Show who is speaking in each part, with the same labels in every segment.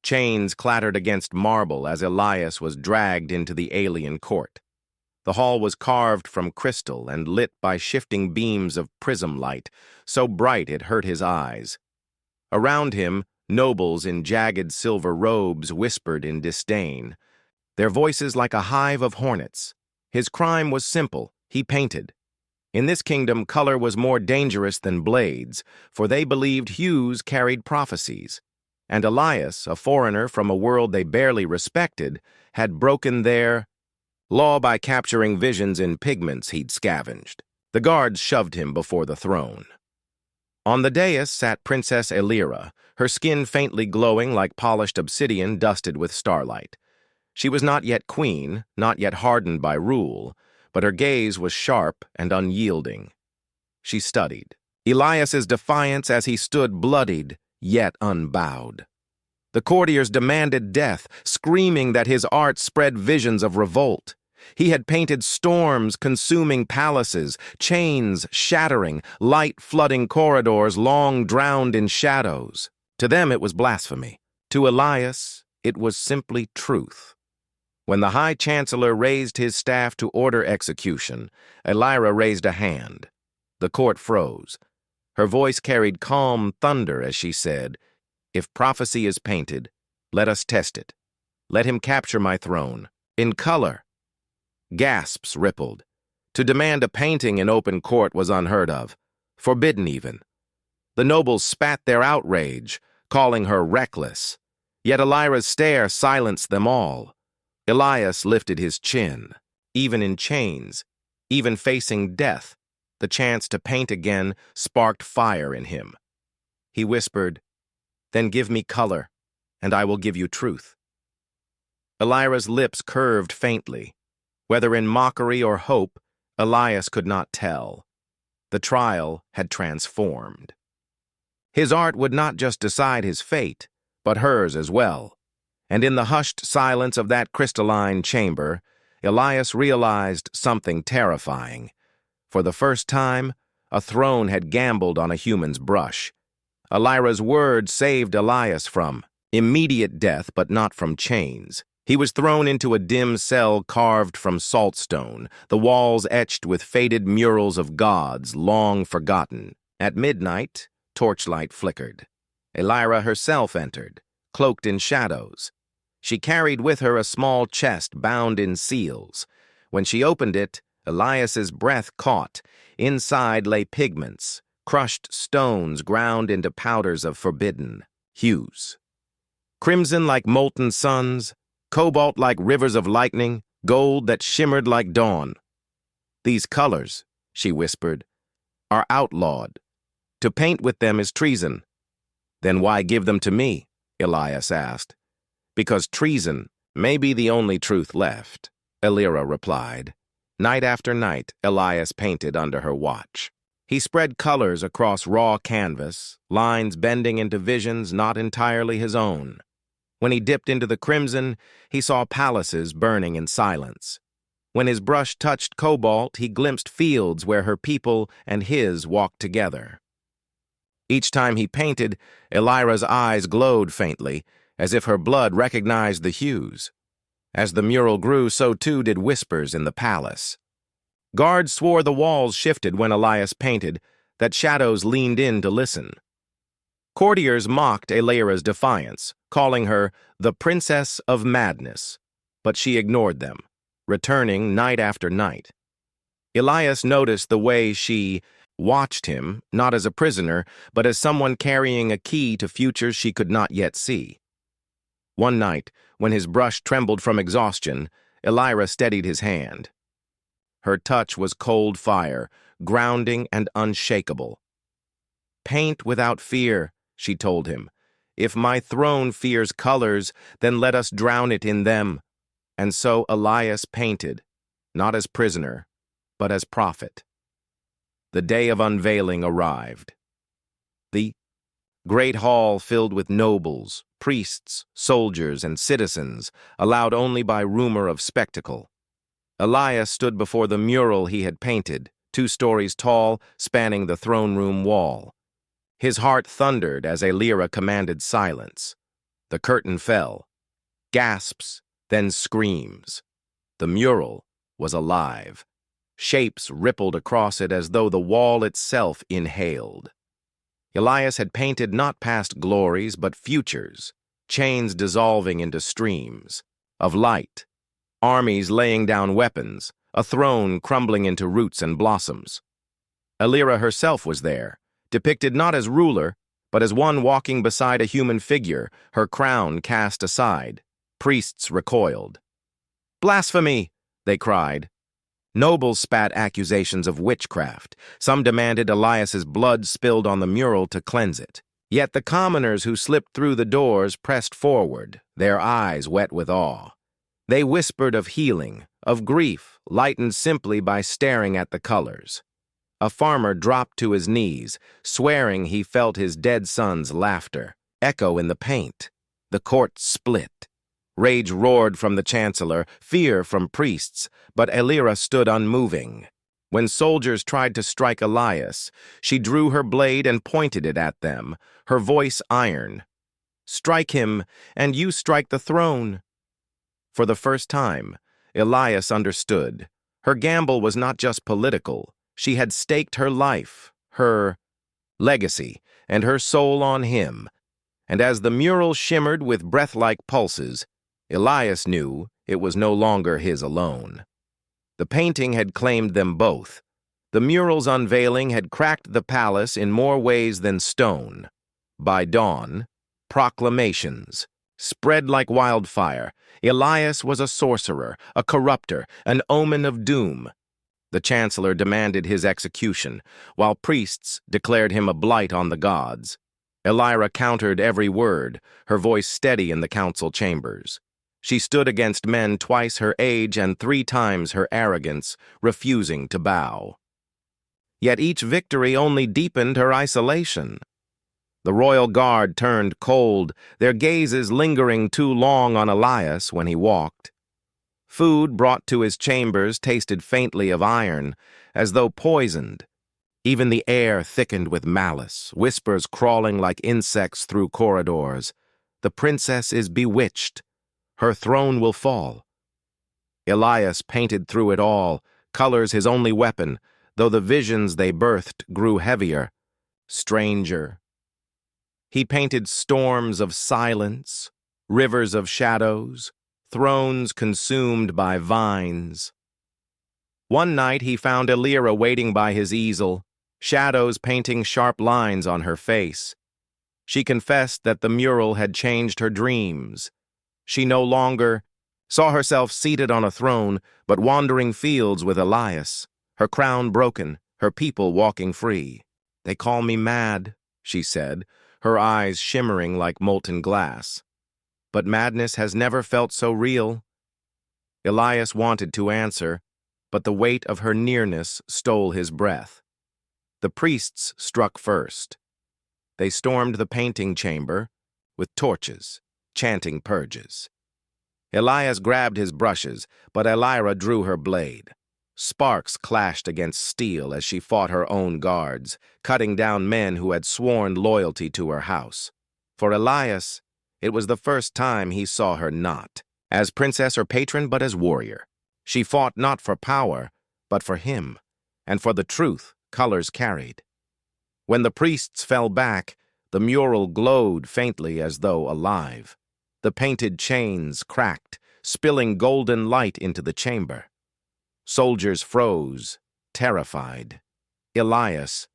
Speaker 1: Chains clattered against marble as Elias was dragged into the alien court. The hall was carved from crystal and lit by shifting beams of prism light, so bright it hurt his eyes. Around him, nobles in jagged silver robes whispered in disdain, their voices like a hive of hornets. His crime was simple: he painted. In this kingdom, color was more dangerous than blades, for they believed hues carried prophecies. And Elias, a foreigner from a world they barely respected, had broken their law by capturing visions in pigments he'd scavenged. The guards shoved him before the throne. On the dais sat Princess Elira, her skin faintly glowing like polished obsidian dusted with starlight. She was not yet queen, not yet hardened by rule, but her gaze was sharp and unyielding. She studied Elias's defiance as he stood bloodied, yet unbowed. The courtiers demanded death, screaming that his art spread visions of revolt. He had painted storms consuming palaces, chains shattering, light flooding corridors long drowned in shadows. To them it was blasphemy. To Elias, it was simply truth. When the High Chancellor raised his staff to order execution, Elira raised a hand. The court froze. Her voice carried calm thunder as she said, "If prophecy is painted, let us test it. Let him capture my throne, in color." Gasps rippled. To demand a painting in open court was unheard of, forbidden even. The nobles spat their outrage, calling her reckless. Yet Elira's stare silenced them all. Elias lifted his chin. Even in chains, even facing death, the chance to paint again sparked fire in him. He whispered, "Then give me color, and I will give you truth." Elira's lips curved faintly. Whether in mockery or hope, Elias could not tell. The trial had transformed. His art would not just decide his fate, but hers as well. And in the hushed silence of that crystalline chamber, Elias realized something terrifying. For the first time, a throne had gambled on a human's brush. Elira's words saved Elias from immediate death, but not from chains. He was thrown into a dim cell carved from saltstone, the walls etched with faded murals of gods long forgotten. At midnight, torchlight flickered. Elira herself entered, cloaked in shadows. She carried with her a small chest bound in seals. When she opened it, Elias's breath caught. Inside lay pigments, crushed stones ground into powders of forbidden hues. Crimson like molten suns, cobalt like rivers of lightning, gold that shimmered like dawn. "These colors," she whispered, "are outlawed. To paint with them is treason." "Then why give them to me?" Elias asked. "Because treason may be the only truth left," Elira replied. Night after night, Elias painted under her watch. He spread colors across raw canvas, lines bending into visions not entirely his own. When he dipped into the crimson, he saw palaces burning in silence. When his brush touched cobalt, he glimpsed fields where her people and his walked together. Each time he painted, Elira's eyes glowed faintly, as if her blood recognized the hues. As the mural grew, so too did whispers in the palace. Guards swore the walls shifted when Elias painted, that shadows leaned in to listen. Courtiers mocked Elira's defiance, calling her the Princess of Madness, but she ignored them, returning night after night. Elias noticed the way she watched him, not as a prisoner, but as someone carrying a key to futures she could not yet see. One night, when his brush trembled from exhaustion, Elira steadied his hand. Her touch was cold fire, grounding and unshakable. "Paint without fear," she told him. "If my throne fears colors, then let us drown it in them." And so Elias painted, not as prisoner, but as prophet. The day of unveiling arrived. The great hall filled with nobles, priests, soldiers, and citizens, allowed only by rumor of spectacle. Elias stood before the mural he had painted, 2 stories tall, spanning the throne room wall. His heart thundered as Elira commanded silence. The curtain fell. Gasps, then screams. The mural was alive. Shapes rippled across it as though the wall itself inhaled. Elias had painted not past glories but futures, chains dissolving into streams of light, armies laying down weapons, a throne crumbling into roots and blossoms. Elira herself was there, depicted not as ruler, but as one walking beside a human figure, her crown cast aside. Priests recoiled. "Blasphemy!" they cried. Nobles spat accusations of witchcraft. Some demanded Elias's blood spilled on the mural to cleanse it. Yet the commoners who slipped through the doors pressed forward, their eyes wet with awe. They whispered of healing, of grief, lightened simply by staring at the colors. A farmer dropped to his knees, swearing he felt his dead son's laughter echo in the paint. The court split. Rage roared from the chancellor, fear from priests, but Elira stood unmoving. When soldiers tried to strike Elias, she drew her blade and pointed it at them, her voice iron. "Strike him, and you strike the throne." For the first time, Elias understood. Her gamble was not just political. She had staked her life, her legacy, and her soul on him. And as the mural shimmered with breath-like pulses, Elias knew it was no longer his alone. The painting had claimed them both. The mural's unveiling had cracked the palace in more ways than stone. By dawn, proclamations spread like wildfire. Elias was a sorcerer, a corrupter, an omen of doom. The chancellor demanded his execution, while priests declared him a blight on the gods. Elira countered every word, her voice steady in the council chambers. She stood against men twice her age and 3 times her arrogance, refusing to bow. Yet each victory only deepened her isolation. The royal guard turned cold, their gazes lingering too long on Elias when he walked. Food brought to his chambers tasted faintly of iron, as though poisoned. Even the air thickened with malice, whispers crawling like insects through corridors. The princess is bewitched. Her throne will fall. Elias painted through it all, colors his only weapon, though the visions they birthed grew heavier, stranger. He painted storms of silence, rivers of shadows, thrones consumed by vines. One night he found Elira waiting by his easel, shadows painting sharp lines on her face. She confessed that the mural had changed her dreams. She no longer saw herself seated on a throne, but wandering fields with Elias, her crown broken, her people walking free. "They call me mad," she said, her eyes shimmering like molten glass. "But madness has never felt so real." Elias wanted to answer, but the weight of her nearness stole his breath. The priests struck first. They stormed the painting chamber with torches, chanting purges. Elias grabbed his brushes, but Elira drew her blade. Sparks clashed against steel as she fought her own guards, cutting down men who had sworn loyalty to her house. For Elias, it was the first time he saw her not as princess or patron, but as warrior. She fought not for power, but for him, and for the truth colors carried. When the priests fell back, the mural glowed faintly as though alive. The painted chains cracked, spilling golden light into the chamber. Soldiers froze, terrified. Elias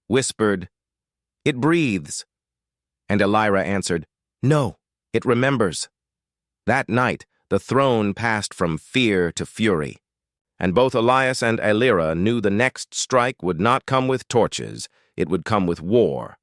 Speaker 1: whispered, "It breathes." And Elira answered, "No, it remembers." That night, the throne passed from fear to fury, and both Elias and Elira knew the next strike would not come with torches, it would come with war.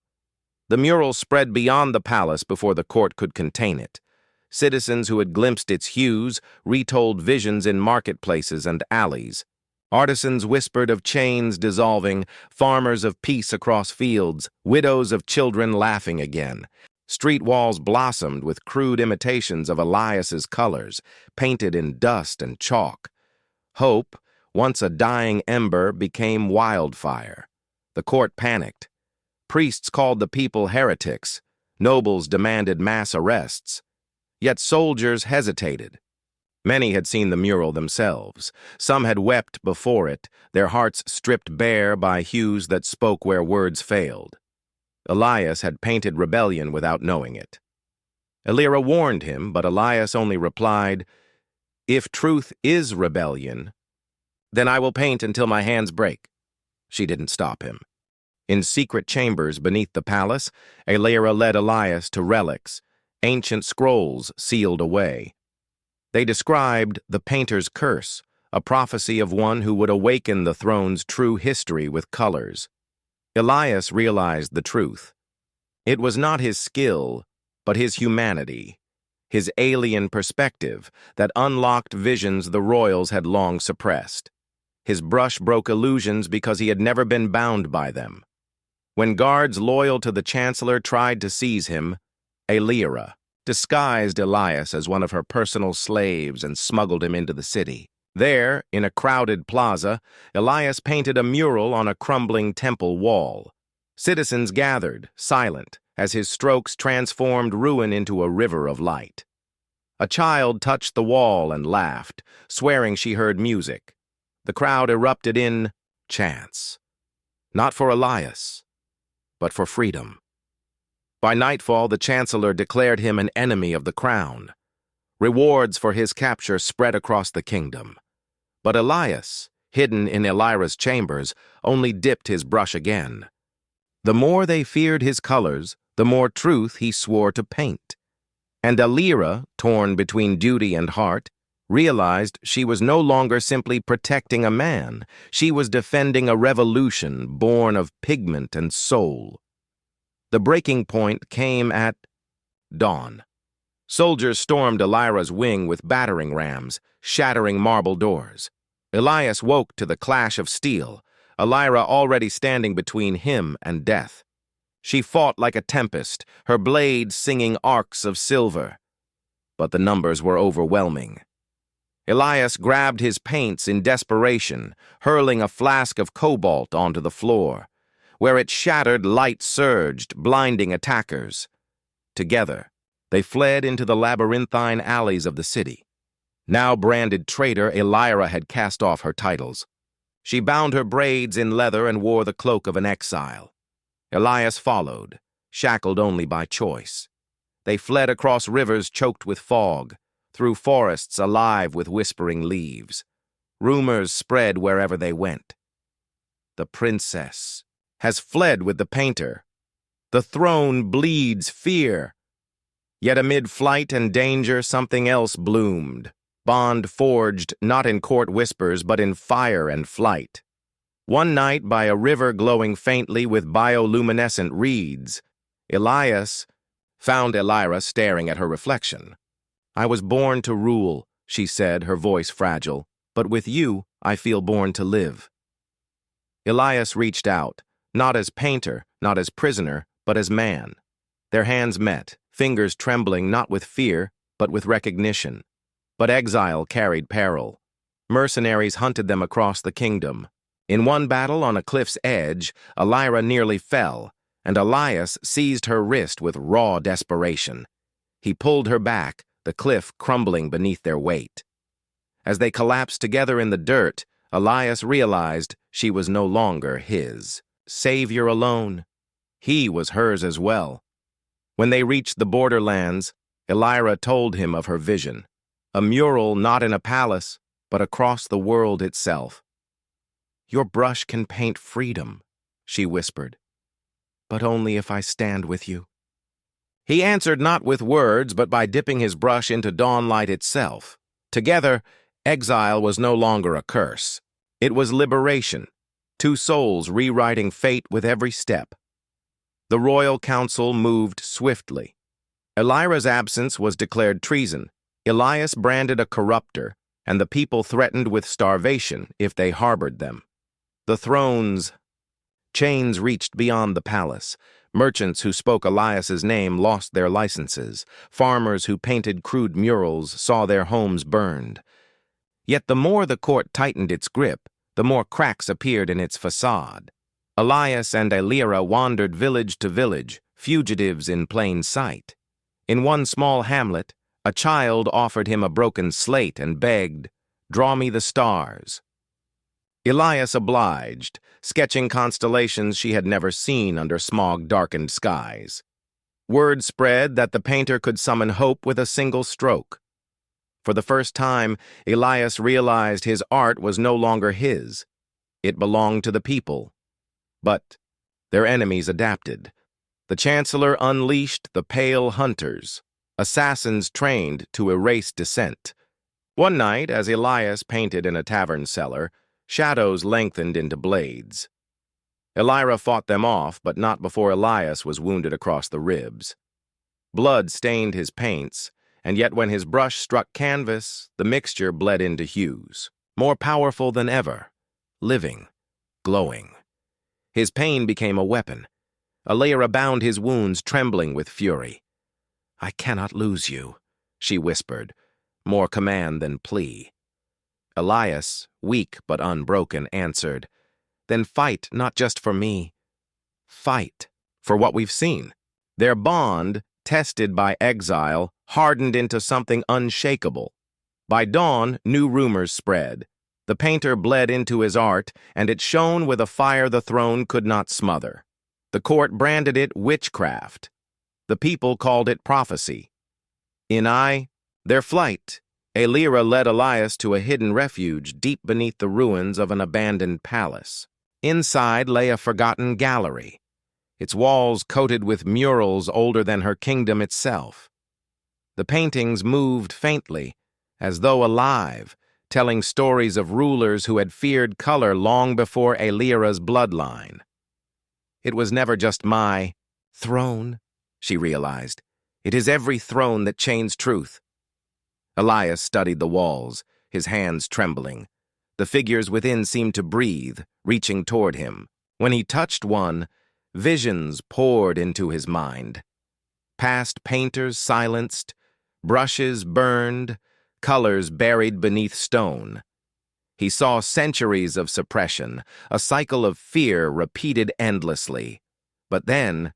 Speaker 1: The mural spread beyond the palace before the court could contain it. Citizens who had glimpsed its hues retold visions in marketplaces and alleys. Artisans whispered of chains dissolving, farmers of peace across fields, widows of children laughing again. Street walls blossomed with crude imitations of Elias's colors, painted in dust and chalk. Hope, once a dying ember, became wildfire. The court panicked. Priests called the people heretics, Nobles demanded mass arrests. Yet soldiers hesitated. Many had seen the mural themselves. Some had wept before it, their hearts stripped bare by hues that spoke where words failed. Elias had painted rebellion without knowing it. Elira warned him, but Elias only replied, "If truth is rebellion, then I will paint until my hands break." She didn't stop him. In secret chambers beneath the palace, Elira led Elias to relics, ancient scrolls sealed away. They described the painter's curse, a prophecy of one who would awaken the throne's true history with colors. Elias realized the truth. It was not his skill, but his humanity, his alien perspective that unlocked visions the royals had long suppressed. His brush broke illusions because he had never been bound by them. When guards loyal to the chancellor tried to seize him, Elira disguised Elias as one of her personal slaves and smuggled him into the city. There, in a crowded plaza, Elias painted a mural on a crumbling temple wall. Citizens gathered, silent, as his strokes transformed ruin into a river of light. A child touched the wall and laughed, swearing she heard music. The crowd erupted in chants. Not for Elias, but for freedom. By nightfall, the chancellor declared him an enemy of the crown. Rewards for his capture spread across the kingdom. But Elias, hidden in Elira's chambers, only dipped his brush again. The more they feared his colors, the more truth he swore to paint. And Elira, torn between duty and heart, realized she was no longer simply protecting a man. She was defending a revolution born of pigment and soul. The breaking point came at dawn. Soldiers stormed Elira's wing with battering rams, shattering marble doors. Elias woke to the clash of steel, Elira already standing between him and death. She fought like a tempest, her blade singing arcs of silver. But the numbers were overwhelming. Elias grabbed his paints in desperation, hurling a flask of cobalt onto the floor. Where it shattered, light surged, blinding attackers. Together, they fled into the labyrinthine alleys of the city. Now branded traitor, Elira had cast off her titles. She bound her braids in leather and wore the cloak of an exile. Elias followed, shackled only by choice. They fled across rivers choked with fog, through forests alive with whispering leaves. Rumors spread wherever they went. The princess has fled with the painter. The throne bleeds fear. Yet amid flight and danger, something else bloomed. Bond forged not in court whispers, but in fire and flight. One night, by a river glowing faintly with bioluminescent reeds, Elias found Elira staring at her reflection. "I was born to rule," she said, her voice fragile, "but with you, I feel born to live." Elias reached out, not as painter, not as prisoner, but as man. Their hands met, fingers trembling not with fear, but with recognition. But exile carried peril. Mercenaries hunted them across the kingdom. In one battle on a cliff's edge, Elira nearly fell, and Elias seized her wrist with raw desperation. He pulled her back, the cliff crumbling beneath their weight. As they collapsed together in the dirt, Elias realized she was no longer his. Savior alone. He was hers as well. When they reached the borderlands, Elira told him of her vision. A mural not in a palace, but across the world itself. "Your brush can paint freedom," she whispered, "but only if I stand with you." He answered not with words, but by dipping his brush into dawnlight itself. Together, exile was no longer a curse. It was liberation. Two souls rewriting fate with every step. The royal council moved swiftly. Elira's absence was declared treason. Elias branded a corrupter, and the people threatened with starvation if they harbored them. The throne's chains reached beyond the palace. Merchants who spoke Elias's name lost their licenses. Farmers who painted crude murals saw their homes burned. Yet the more the court tightened its grip, the more cracks appeared in its facade. Elias and Elira wandered village to village, fugitives in plain sight. In one small hamlet, a child offered him a broken slate and begged, "Draw me the stars." Elias obliged, sketching constellations she had never seen under smog-darkened skies. Word spread that the painter could summon hope with a single stroke. For the first time, Elias realized his art was no longer his. It belonged to the people. But their enemies adapted. The Chancellor unleashed the Pale Hunters, assassins trained to erase dissent. One night, as Elias painted in a tavern cellar, shadows lengthened into blades. Elira fought them off, but not before Elias was wounded across the ribs. Blood stained his paints, and yet when his brush struck canvas, the mixture bled into hues, more powerful than ever, living, glowing. His pain became a weapon. Elira bound his wounds, trembling with fury. "I cannot lose you," she whispered, more command than plea. Elias, weak but unbroken, answered, "Then fight not just for me. Fight for what we've seen." Their bond, tested by exile, hardened into something unshakable. By dawn, new rumors spread. The painter bled into his art, and it shone with a fire the throne could not smother. The court branded it witchcraft. The people called it prophecy. In their flight, Elira led Elias to a hidden refuge deep beneath the ruins of an abandoned palace. Inside lay a forgotten gallery, its walls coated with murals older than her kingdom itself. The paintings moved faintly, as though alive, telling stories of rulers who had feared color long before Elira's bloodline. It was never just my throne, she realized. It is every throne that chains truth. Elias studied the walls, his hands trembling. The figures within seemed to breathe, reaching toward him. When he touched one, visions poured into his mind. Past painters silenced, brushes burned, colors buried beneath stone. He saw centuries of suppression, a cycle of fear repeated endlessly. But then,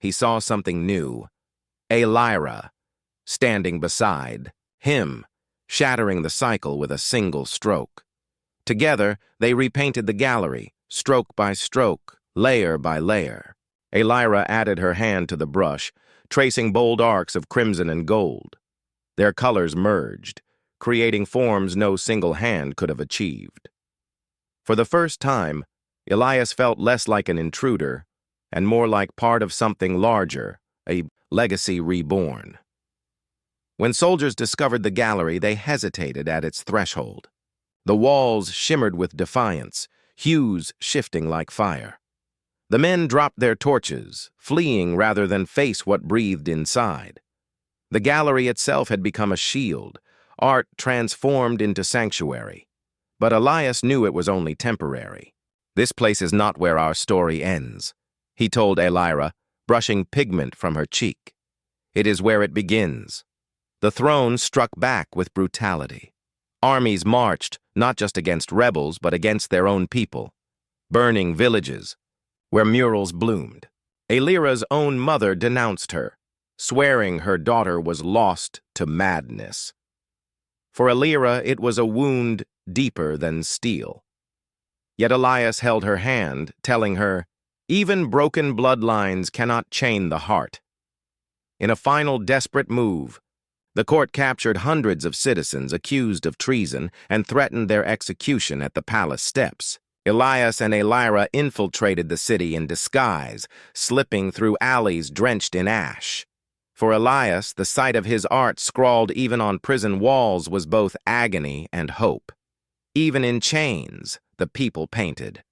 Speaker 1: he saw something new. Elira, standing beside him, shattering the cycle with a single stroke. Together, they repainted the gallery, stroke by stroke, layer by layer. Elira added her hand to the brush, tracing bold arcs of crimson and gold. Their colors merged, creating forms no single hand could have achieved. For the first time, Elias felt less like an intruder and more like part of something larger, a legacy reborn. When soldiers discovered the gallery, they hesitated at its threshold. The walls shimmered with defiance, hues shifting like fire. The men dropped their torches, fleeing rather than face what breathed inside. The gallery itself had become a shield, art transformed into sanctuary. But Elias knew it was only temporary. "This place is not where our story ends," he told Elira, brushing pigment from her cheek. "It is where it begins." The throne struck back with brutality. Armies marched, not just against rebels, but against their own people, burning villages where murals bloomed. Elira's own mother denounced her, swearing her daughter was lost to madness. For Elira, it was a wound deeper than steel. Yet Elias held her hand, telling her, "Even broken bloodlines cannot chain the heart." In a final desperate move, the court captured hundreds of citizens accused of treason and threatened their execution at the palace steps. Elias and Elira infiltrated the city in disguise, slipping through alleys drenched in ash. For Elias, the sight of his art scrawled even on prison walls was both agony and hope. Even in chains, the people painted.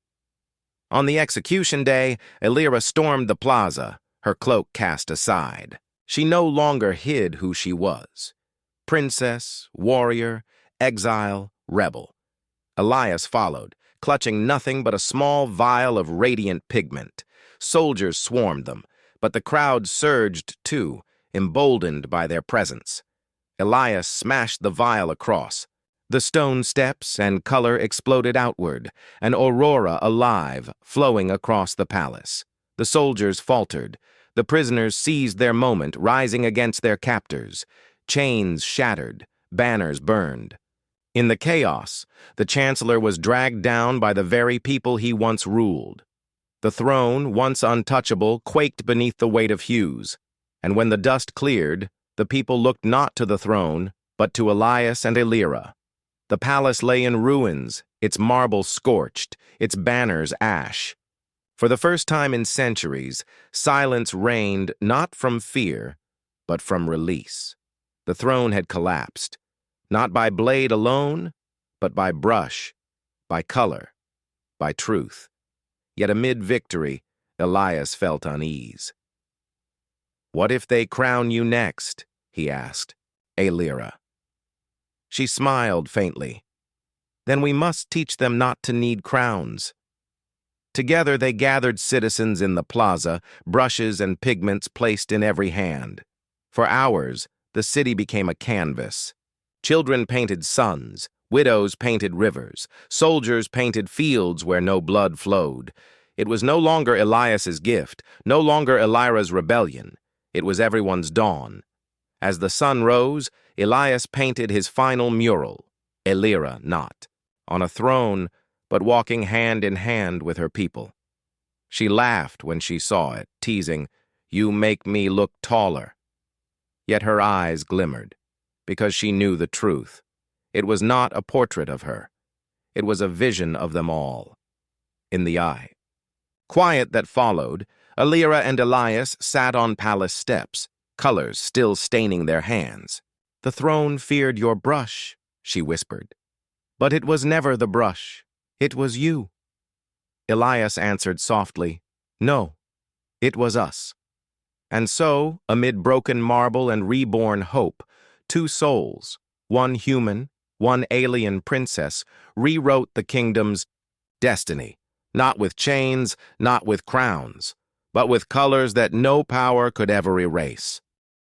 Speaker 1: On the execution day, Elira stormed the plaza, her cloak cast aside. She no longer hid who she was. Princess, warrior, exile, rebel. Elias followed, clutching nothing but a small vial of radiant pigment. Soldiers swarmed them, but the crowd surged too, emboldened by their presence. Elias smashed the vial across. The stone steps and color exploded outward, an aurora alive, flowing across the palace. The soldiers faltered. The prisoners seized their moment, rising against their captors. Chains shattered, banners burned. In the chaos, the Chancellor was dragged down by the very people he once ruled. The throne, once untouchable, quaked beneath the weight of Hughes, and when the dust cleared, the people looked not to the throne, but to Elias and Elira. The palace lay in ruins, its marble scorched, its banners ash. For the first time in centuries, silence reigned not from fear, but from release. The throne had collapsed, not by blade alone, but by brush, by color, by truth. Yet amid victory, Elias felt unease. "What if they crown you next?" he asked, Elira. She smiled faintly. "Then we must teach them not to need crowns." Together they gathered citizens in the plaza, brushes and pigments placed in every hand. For hours, the city became a canvas. Children painted suns, widows painted rivers, soldiers painted fields where no blood flowed. It was no longer Elias's gift, no longer Elira's rebellion. It was everyone's dawn. As the sun rose, Elias painted his final mural, Elira not, on a throne, but walking hand in hand with her people. She laughed when she saw it, teasing, "You make me look taller." Yet her eyes glimmered, because she knew the truth. It was not a portrait of her. It was a vision of them all, in the eye. Quiet that followed, Elira and Elias sat on palace steps, colors still staining their hands. "The throne feared your brush," she whispered. "But it was never the brush. It was you." Elias answered softly, "No, it was us." And so, amid broken marble and reborn hope, two souls, one human, one alien princess, rewrote the kingdom's destiny, not with chains, not with crowns, but with colors that no power could ever erase.